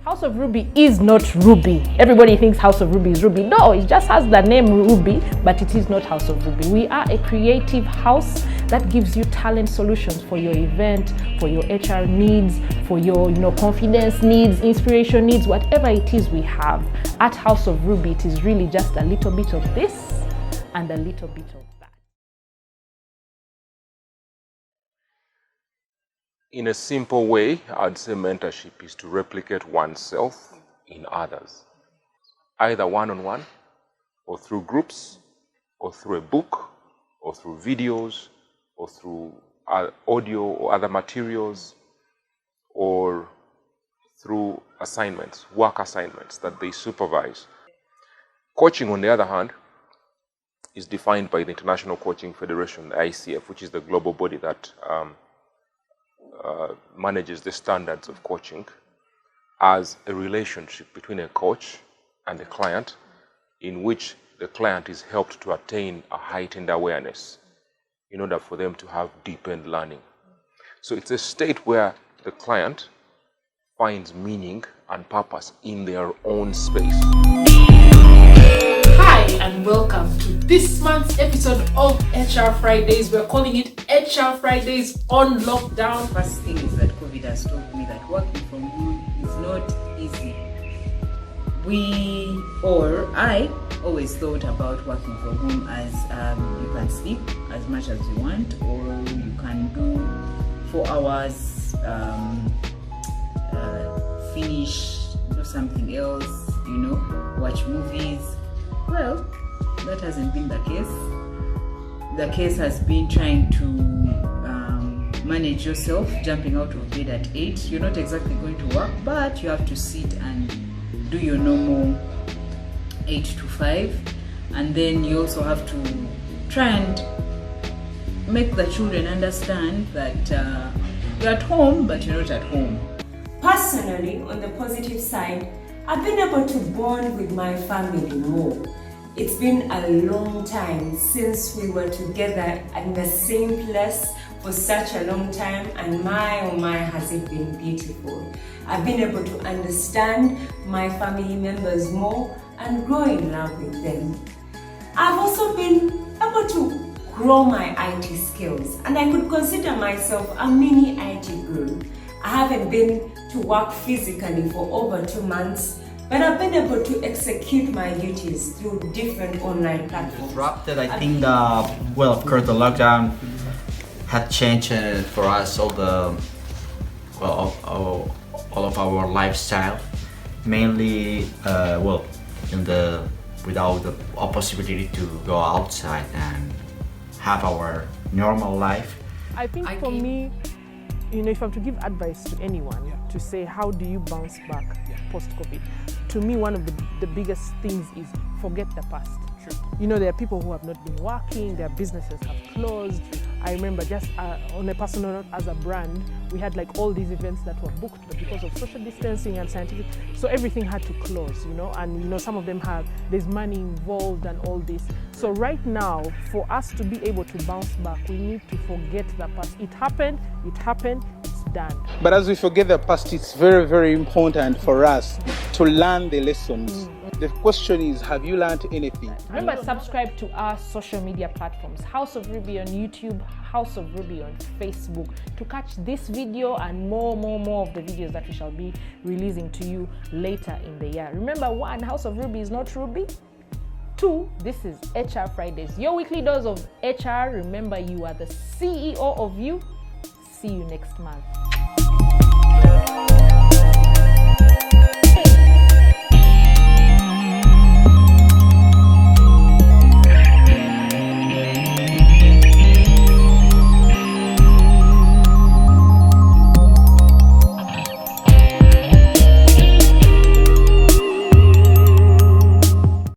House of Ruby is not Ruby. Everybody thinks House of Ruby is Ruby. No, it just has the name Ruby, but it is not House of Ruby. We are a creative house that gives you talent solutions for your event, for your HR needs, for your confidence needs, inspiration needs, whatever it is we have. At House of Ruby, it is really just a little bit of this and a little bit of that. In a simple way, I'd say mentorship is to replicate oneself in others, either one-on-one, or through groups, or through a book, or through videos, or through audio or other materials, or through assignments, work assignments that they supervise. Coaching, on the other hand, is defined by the International Coaching Federation, the ICF, which is the global body that manages the standards of coaching, as a relationship between a coach and a client in which the client is helped to attain a heightened awareness in order for them to have deepened learning. So it's a state where the client finds meaning and purpose in their own space. Hi and welcome to this month's episode of HR Fridays. We're calling it HR Fridays on lockdown. First thing is that COVID has taught me that working from home is not easy. I always thought about working from home as you can sleep as much as you want, or you can do 4 hours, finish, do something else, watch movies. Well, that hasn't been the case. The case has been trying to manage yourself, jumping out of bed at 8. You're not exactly going to work, but you have to sit and do your normal 8 to 5. And then you also have to try and make the children understand that you're at home, but you're not at home. Personally, on the positive side, I've been able to bond with my family more. It's been a long time since we were together in the same place for such a long time, and my oh my has it been beautiful. I've been able to understand my family members more and grow in love with them. I've also been able to grow my IT skills, and I could consider myself a mini IT guru. I haven't been to work physically for over 2 months, but I've been able to execute my duties through different online platforms. That I think, of course, the lockdown had changed for us all of our lifestyle. Mainly, without the possibility to go outside and have our normal life. I think for me, if I'm to give advice to anyone to say, how do you bounce back post-COVID? To me, one of the biggest things is forget the past. Sure. There are people who have not been working, their businesses have closed. I remember just on a personal note, as a brand, we had all these events that were booked, but because of social distancing and scientific, so everything had to close, and some of them there's money involved and all this. So right now, for us to be able to bounce back, we need to forget the past. It happened, it's done. But as we forget the past, it's very, very important for us to learn the lessons. The question is, have you learned anything? Remember, subscribe to our social media platforms, House of Ruby on YouTube, House of Ruby on Facebook, to catch this video and more of the videos that we shall be releasing to you later in the year. Remember, 1, House of Ruby is not Ruby. 2, this is HR Fridays, your weekly dose of HR. Remember, you are the CEO of you. See you next month.